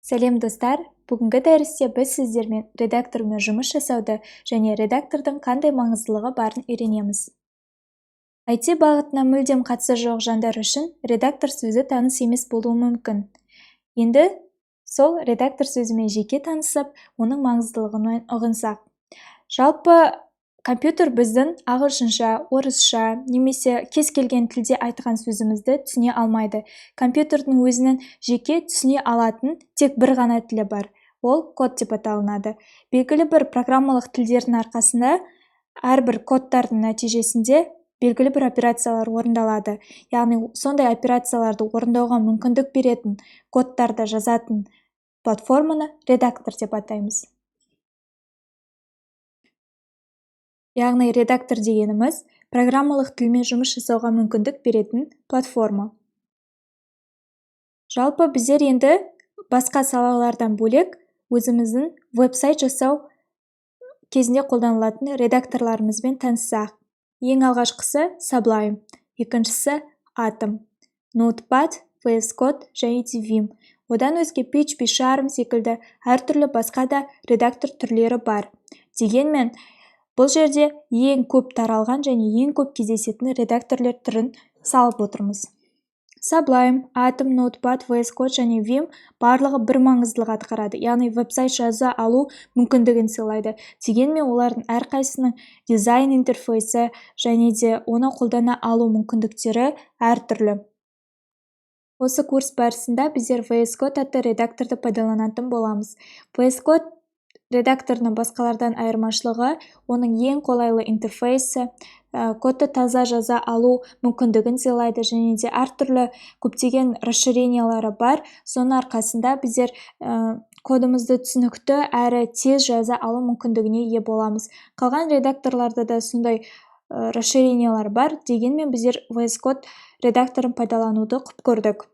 Сәлем достар, бүгінгі дәрісте біз сіздермен редактормен жұмыс жасауды және редактордың қандай маңыздылығы барын үйренеміз. IT бағытына мүлдем қатысы жоқ жандар үшін редактор сөзі таныс емес болуы мүмкін. Енді сол редактор сөзімен жеке танысып, оның маңыздылығын ұғынсақ. Жалпы компьютер біздің ағылшынша, орысша немесе кез келген тілде айтқан сөзімізді түсіне алмайды. Компьютердің өзінің жеке түсіне алатын тек бір ғана тілі бар. Ол код деп аталынады. Белгілі бір программалық тілдердің арқасында әрбір кодтардың нәтижесінде белгілі бір операциялар орындалады. Яғни сондай операцияларды орындауға мүмкіндік беретін кодтарды жазатын платформаны редактор деп атаймыз. Яғни редактор дегеніміз программалық тілмен жұмыс жасауға мүмкіндік беретін платформа. Жалпы біздер енді басқа салалардан бөлек өзіміздің веб-сайт жасау кезінде қолданылатын редакторларымызбен таныссақ. Ең алғашқысы Sublime, екіншісі Atom, Notepad, VS Code және Vim. Одан өзге PHP, Charm секілді әртүрлі басқа да редактор түрлері бар. Дегенмен, бұл жерде ең көп таралған және ең көп кездесетін редакторлар түрін салып отырмыз. Sublime, Atom, Notepad, VS Code және Vim барлығы бір маңыздылық атқарады, яғни веб-сайт жаза алу мүмкіндігін сыйлайды. Дегенмен олардың әрқайсының дизайн интерфейсі және де оны қолдана алу мүмкіндіктері әртүрлі. Осы курс барысында біздер VS Code атты редакторды пайдаланатын боламыз. VS Code редакторының басқалардан айырмашылығы оның ең қолайлы интерфейсі, кодты таза жаза алу мүмкіндігін сыйлайды және де әртүрлі көптеген расширениялары бар. Соның арқасында біздер кодымызды түсінікті әрі тез жаза алу мүмкіндігіне ие боламыз. Қалған редакторларда да сондай расширениялар бар, дегенмен біздер VS Code редакторын пайдалануды құп көрдік.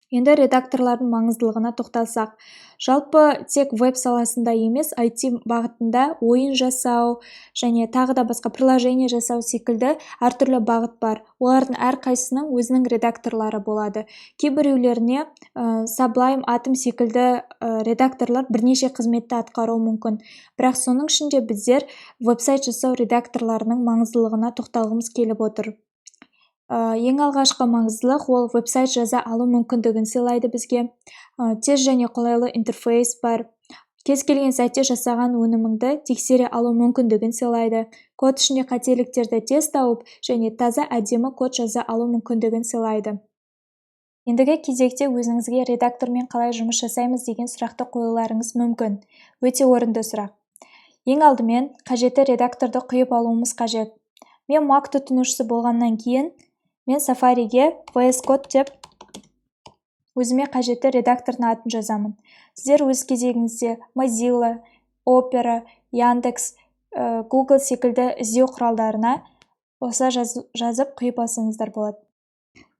Енді редакторлардың маңыздылығына тоқталсақ. Жалпы тек веб саласында емес, IT бағытында ойын жасау және тағы да басқа приложение жасау секілді әртүрлі бағыт бар. Олардың әрқайсының өзінің редакторлары болады. Кейбіреулеріне Sublime, Atom секілді редакторлар бірнеше қызметті атқаруы мүмкін. Бірақ соның ішінде біздер веб-сайт жасау редакторларының маңыздылығына тоқталғымыз келіп отыр. Ең алғашқы маңыздылық ол веб-сайт жаза алу мүмкіндігін сыйлайды бізге. Тез және қолайлы интерфейс бар. Кез келген сәтте жасаған өніміңді тексере алу мүмкіндігін сыйлайды. Код ішінде қателіктерді тез тауып және таза әдемі код жаза алу мүмкіндігін сыйлайды. Ендігі кезекте өзіңізге редактормен қалай жұмыс жасаймыз деген сұрақты қоюларыңыз мүмкін. Өте орынды сұрақ. Ең алдымен қажетті редакторды құйып алуымыз қажет. Мен Mac тұтынушысы болғаннан кейін мен Safari'ге VS Code деп өзіме қажетті редактордың атын жазамын. Сіздер өз кезегіңізде Mozilla, Opera, Яндекс, Google секілді іздеу құралдарына осылай жазып құйып алсаңыздар болады.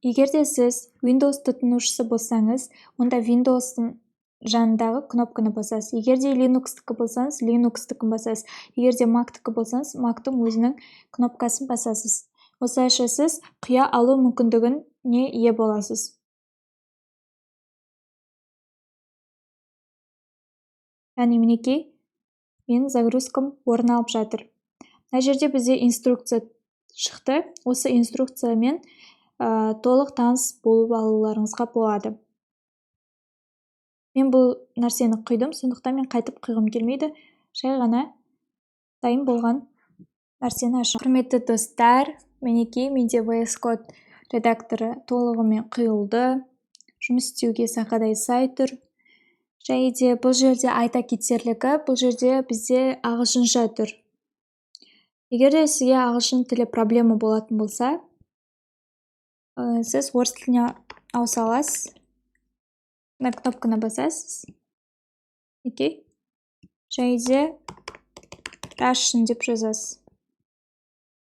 Егер де сіз Windows тұтынушысы болсаңыз, онда Windows'тың жанындағы кнопканы басасыз. Егер де Linux-тікі болсаңыз, Linux-тікін басасыз. Егер де Mac-тікі болсаңыз, Mac-тың өзінің кнопкасын басасыз. Осылайша сіз құя алу мүмкіндігіне ие боласыз. Яғни мінекей, менің загрузкам орын алып жатыр. Мына жерде бізде инструкция шықты. Осы инструкциямен толық таныс болып алуларыңызға болады. Мен бұл нәрсені құйдым, сондықтан мен қайтып құйғым келмейді. Жай ғана дайын болған нәрсені ашам. Құрметті достар, мінекей, менде VS Code редакторы толығымен құйылды. Жұмыс істеуге сақадай сай тұр. Және де бұл жерде айта кетерлігі, бұл жерде бізде ағылшынша тұр. Егер де сізге ағылшын тілі проблема болатын болса, сіз орыс тіліне ауыса аласыз. Мына кнопканы басасыз. Окей. Және де Russian деп жазасыз.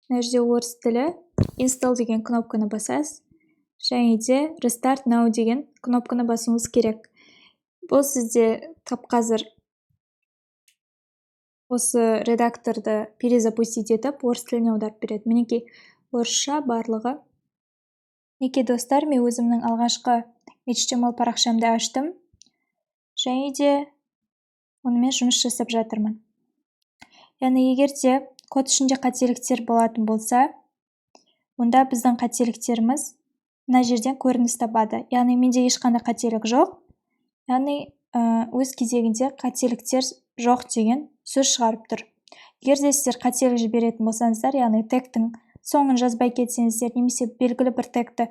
Мына жерде орыс тілі, install деген кнопканы басасыз. Және де restart now деген кнопканы басуыңыз керек. Бұл сізде тап-қазір осы редакторды перезапустить етіп, орыс тіліне аударып береді. Мінекей, орысша барлығы. Мінекей достар, мен өзімнің алғашқы HTML парақшамды аштым. және де онымен жұмыс жасап жатырмын. Яғни егер де код ішінде қателіктер болатын болса, онда біздің қателіктеріміз мына жерден көрініс табады. Яғни менде ешқандай қателік жоқ. Яғни өз кезегінде қателіктер жоқ деген сөз шығарып тұр. Егер де сіздер қателік жіберетін болсаңыздар, яғни тегтің соңын жазбай кетсеңіздер, немесе белгілі бір тегті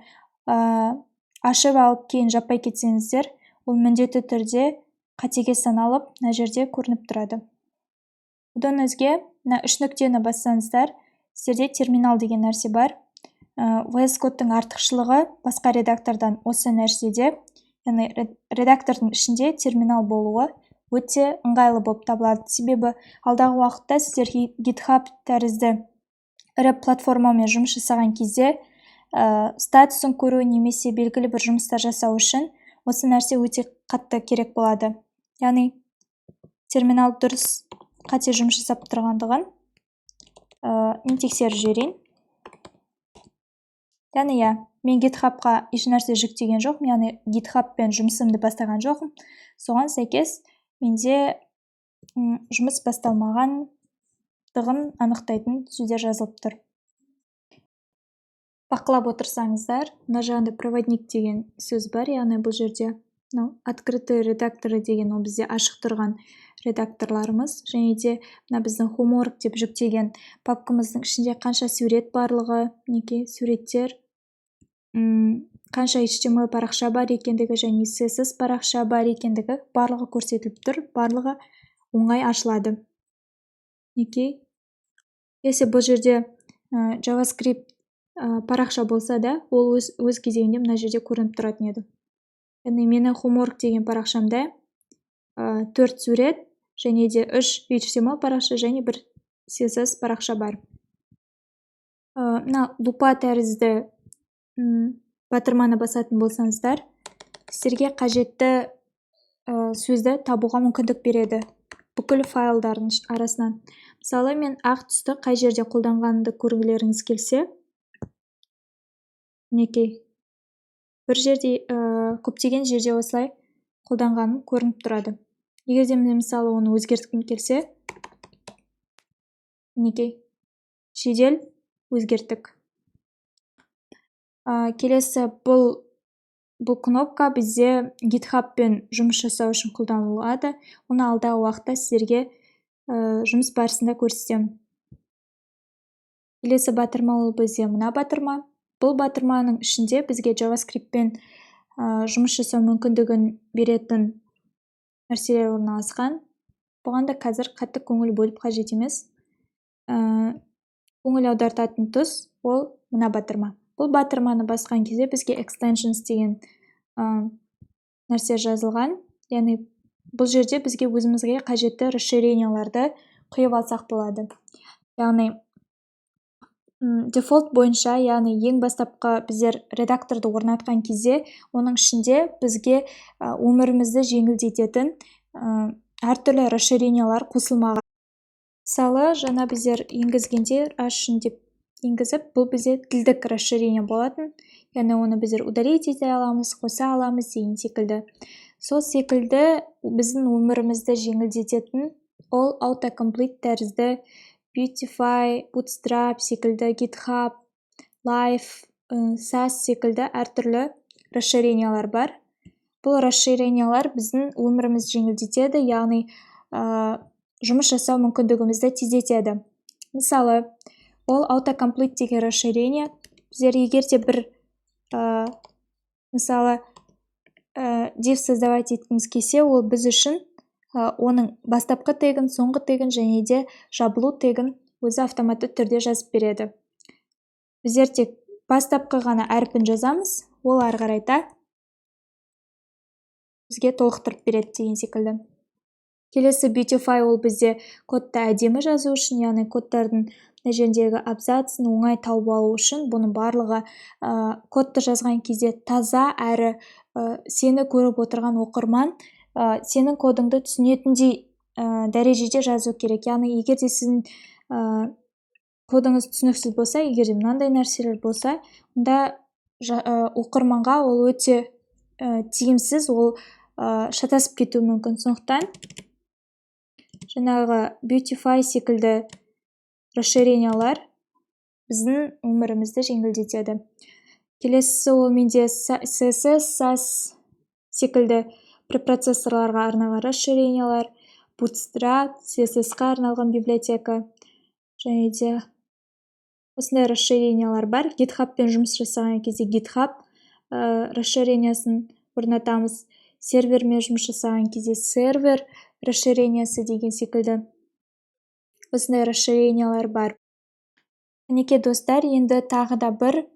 ашып алып кейін жаппай кетсеңіздер, ол міндетті түрде қатеге саналып, мына жерде көрініп тұрады. Одан өзге, мына 3 нүктені бассаңыздар, сіздерде терминал деген нәрсе бар. VS кодтың артықшылығы басқа редактордан осы нәрседе, яғни редактордың ішінде терминал болуы өте ыңғайлы болып табылады. Себебі алдағы уақытта сіздер GitHub тәрізді ірі платформамен жұмыс жасаған кезде статусын көру немесе белгілі бір жұмыстар жасау үшін осы нәрсе өте қатты керек болады. Яғни терминал дұрыс қате жұмыс жасап тұрғандығын мен тексеріп жіберейін. Яғни мен GitHub-қа еш нәрсе жүктеген жоқпын, яғни GitHub-пен жұмысымды бастаған жоқпын. Соған сәйкес менде жұмыс басталмағандығын анықтайтын сөздер жазылып тұр. Бақылап отырсаңыздар, мына жағында проводник деген сөз бар, яғни бұл жерде открытый редакторы деген ол бізде ашық тұрған редакторларымыз, және де мына біздің homework деп жүктеген папкамыздың ішінде қанша сурет барлығы, суреттер, қанша HTML парақша бар екендігі және CSS парақша бар екендігі барлығы көрсетіліп тұр, барлығы оңай ашылады. Если бұл жерде JavaScript парақша болса да, ол өз кезегінде мына жерде көрініп тұратын еді. Яғни менің homework деген парақшамда 4 сурет және де 3 HTML парақша және 1 CSS парақша бар. Мына лупа тәрізді батырманы басатын болсаңыздар, сіздерге қажетті сөзді табуға мүмкіндік береді бүкіл файлдардың арасынан. Мысалы, мен ақ түсті қай жерде қолданғанымды көргілеріңіз келсе, бір жерде, көптеген жерде осылай қолданғаным көрініп тұрады. Егер де мен мысалы оны өзгерткім келсе, жедел өзгерттік. Келесі бұл кнопка бізде GitHub-пен жұмыс жасау үшін қолданылады. Оны алдағы уақытта сіздерге жұмыс барысында көрсетемін. Келесі батырма ол бізде мына батырма. Бұл батырманың ішінде бізге JavaScript-пен жұмыс жасау мүмкіндігін беретін нәрселер орналасқан. Бұған да қазір қатты көңіл бөліп қажет емес. Көңіл аудартатын тұс ол мына батырма. Бұл батырманы басқан кезде бізге extensions деген нәрсе жазылған. Яғни бұл жерде бізге өзімізге қажетті расширенияларды құйып алсақ болады. Яғни дефолт бойынша, яғни ең бастапқы біздер редакторды орнатқан кезде, оның ішінде бізге өмірімізді жеңілдететін әртүрлі расширениялар қосылмаған. Мысалы, жаңа біздер енгізгенде Russian деп енгізіп, бұл бізде тілдік расширение болатын. Яғни оны біздер удалить ете аламыз, қоса аламыз деген секілді. Сол секілді біздің өмірімізді жеңілдететін ол autocomplete тәрізді Beautify, Bootstrap секілді, GitHub, Live, SAS секілді әртүрлі расширениялар бар. Бұл расширениялар біздің өмірімізді жеңілдетеді, яғни жұмыс жасау мүмкіндігімізді тездетеді. Мысалы, ол autocomplete деген расширение біздер егер де бір мысалы div создавать еткіміз келсе, ол біз үшін оның бастапқы тегін, соңғы тегін және де жабылу тегін өзі автоматты түрде жазып береді. Біздер тек бастапқы ғана әрпін жазамыз, ол ары қарайта бізге толықтырып береді деген секілді. Келесі Beautify ол бізде кодты әдемі жазу үшін, яғни кодтардың мына жердегі абзацын оңай тауып алу үшін, бұның барлығы кодты жазған кезде таза әрі сені көріп отырған оқырман сенің кодыңды түсінетіндей дәрежеде жазу керек. Яғни егер де сіздің кодыңыз түсініксіз болса, егер де мынандай нәрселер болса, онда оқырманға ол өте тиімсіз, ол шатасып кетуі мүмкін. Сондықтан жаңағы Beautify секілді расширениялар біздің өмірімізді жеңілдетеді. Келесі ол менде CSS, SAS секілді препроцессорларға арналған расширениялар, Bootstrap, CSS-қа арналған библиотека, және де осындай расширениялар бар. GitHubпен жұмыс жасаған кезде GitHub расширениясын орнатамыз. Сервермен жұмыс жасаған кезде сервер расширениясы деген секілді осындай расширениялар бар. Мінекей достар, енді тағы да бір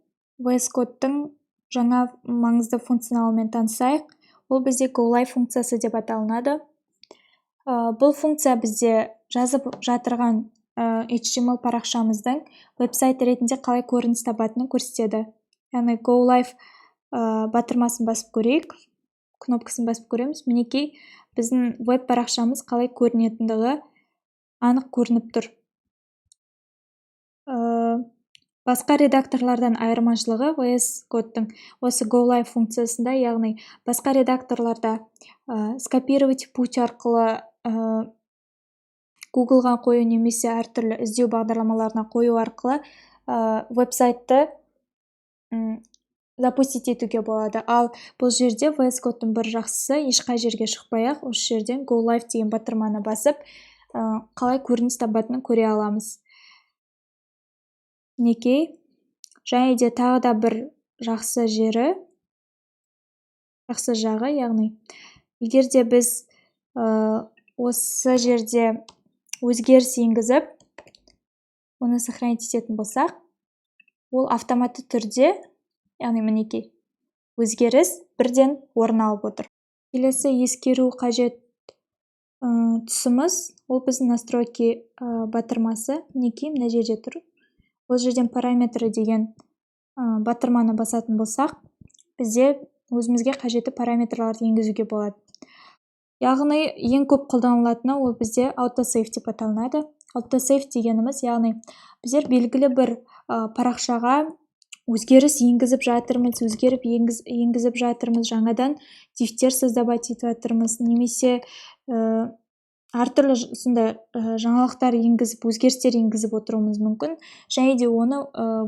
VS Code-тың жаңа маңызды функционалымен танысайық. Ол бізде GoLive функциясы деп аталынады. Бұл функция бізде жазып жатырған HTML парақшамыздың веб-сайт ретінде қалай көрініс табатынын көрсетеді. Яғни GoLive батырмасын басып көрейік, кнопкасын басып көреміз. Мінекей біздің веб парақшамыз қалай көрінетіндігі анық көрініп тұр. Басқа редакторлардан айырмашылығы VS Code-тың осы GoLive функциясында, яғни басқа редакторларда скопировать путь арқылы Google-ға қою немесе әртүрлі іздеу бағдарламаларына қою арқылы веб-сайтты запустить етуге болады. Ал бұл жерде VS Code-тың бір жақсысы, ешқай жерге шықпай-ақ, осы жерден GoLive деген батырманы басып, қалай көрініс табатынын көре аламыз. Мінекей, және де тағы да бір жақсы жағы, яғни егер де біз осы жерде өзгеріс енгізіп, оны сохранить ететін болсақ, ол автоматты түрде, яғни мінекей, өзгеріс бірден орын алып отыр. Келесі ескеру қажет тұсымыз, ол біздің настройки батырмасы. Мінекей, мына жерде тұр. Ол жерден параметрі деген батырманы басатын болсақ, бізде өзімізге қажетті параметрларды енгізуге болады. Яғни ең көп қолданылатыны ол бізде autosave деп аталынады. Autosave дегеніміз, яғни біздер белгілі бір парақшаға өзгеріс енгізіп жатырмыз, жаңадан дифтер создавать етіп жатырмыз, немесе әртүрлі жаңалықтар енгізіп, өзгерістер енгізіп отыруымыз мүмкін. Және де оны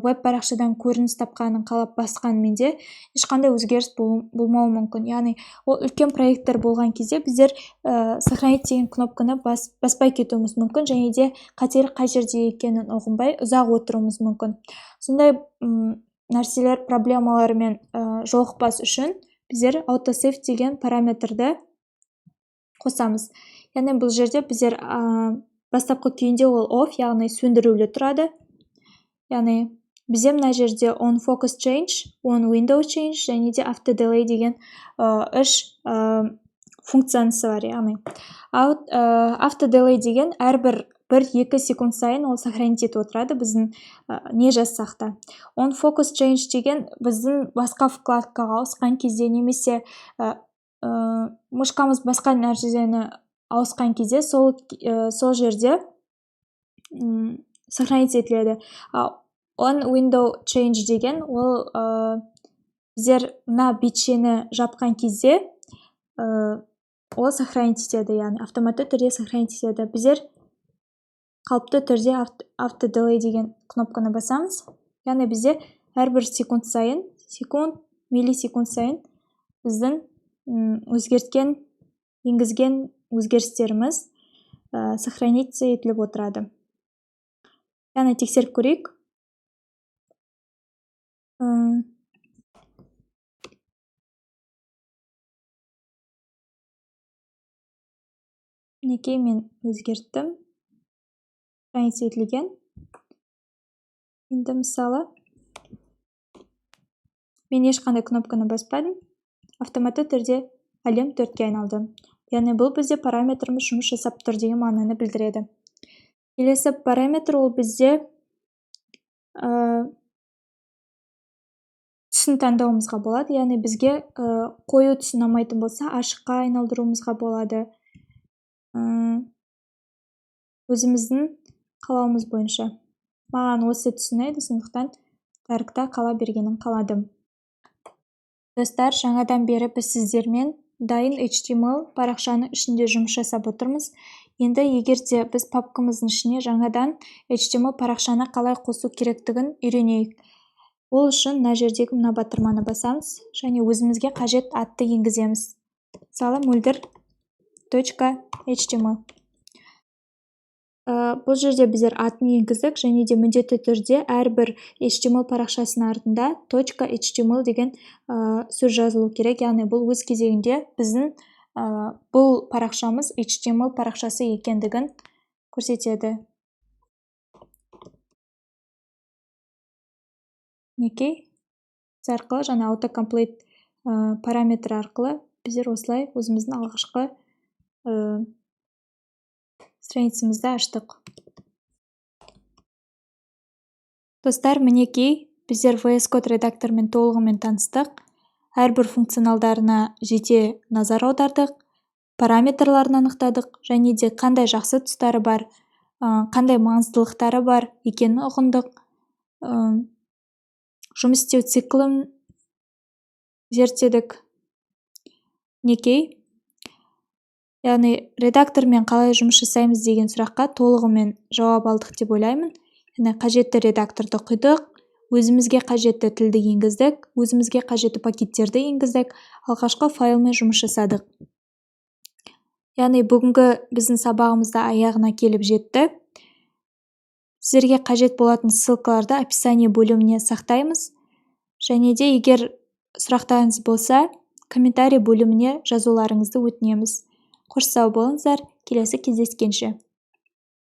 веб парақшадан көрініс тапқанын қалап басқанымен де ешқандай өзгеріс болмауы мүмкін. Яғни ол үлкен проекттер болған кезде біздер сохранить деген кнопканы баспай кетуіміз мүмкін, және де қателік қай жерде екенін ұғынбай ұзақ отыруымыз мүмкін. Сондай нәрселер, проблемалармен жолықпас үшін біздер autosave деген параметрді қосамыз. Яғни бұл жерде біздер бастапқы күйінде ол off, яғни сөндірулі тұрады. Яғни бізде мына жерде on focus change, on window change және де after delay деген үш функциясы бар. Яғни after delay деген әрбір 1-2 секунд сайын ол сохранить етіп отырады біздің не жазсақ та. On focus change деген біздің басқа вкладкаға ауысқан кезде, немесе мышқамыз басқа нәрсені ауысқан кезде сол жерде сохранить етіледі. On window change деген ол біздер мына бетшені жапқан кезде ол сохранить етеді, яғни автоматты түрде сохранить етеді. Біздер қалыпты түрде after delay деген кнопканы басамыз. Яғни бізде әрбір секунд сайын, миллисекунд сайын біздің енгізген өзгерістеріміз сохраниться етіліп отырады. Яғни тексеріп көрейік. Мінекей, мен өзгерттім. Сохраниться етілген. Енді мысалы, мен ешқандай кнопканы баспадым. Автоматты түрде әлем 4-ке айналды. Яғни бұл бізде параметріміз жұмыс жасап тұр деген мағынаны білдіреді. Келесі параметр ол бізде түсін таңдауымызға болады. Яғни бізге қою түсін ұнамайтын болса, ашыққа айналдыруымызға болады. Өзіміздің қалауымыз бойынша. Маған осы түсін ұнайды, сондықтан даркта қала бергенін қаладым. Достар, жаңадан бері біз сіздермен дайын HTML парақшаның ішінде жұмыс жасап отырмыз. Енді егерде біз папкамыздың ішіне жаңадан HTML парақшаны қалай қосу керектігін үйренейік. Ол үшін мына жердегі мына батырманы басамыз және өзімізге қажет атты енгіземіз. Мысалы molder.html. Бұл жерде біздер атын енгіздік және де міндетті түрде әрбір HTML парақшасының артында .html деген сөз жазылу керек. Яғни бұл өз кезегінде біздің бұл парақшамыз HTML парақшасы екендігін көрсетеді. Мінекей, арқылы жаңа autocomplete параметрі арқылы біздер осылай өзіміздің алғашқы страницамызды аштық. Достар, мінекей, біздер VS Code редактормен толығымен таныстық. Әрбір функционалдарына жете назар аудардық, параметрларын анықтадық және де қандай жақсы тұстары бар, қандай маңыздылықтары бар екенін ұғындық. Жұмыс істеу циклін зерттедік. Мінекей, яғни редактормен қалай жұмыс жасаймыз деген сұраққа толығымен жауап алдық деп ойлаймын. Қажетті редакторды құйдық, өзімізге қажетті тілді енгіздік, өзімізге қажетті пакеттерді енгіздік, алғашқы файлмен жұмыс жасадық. Яғни бүгінгі біздің сабағымызда аяғына келіп жетті. Сіздерге қажет болатын ссылкаларды описание бөліміне сақтаймыз. Және де егер сұрақтарыңыз болса, комментарий бөліміне жазуларыңызды өтінеміз. Қош сау болыңыздар, келесі кездескенше.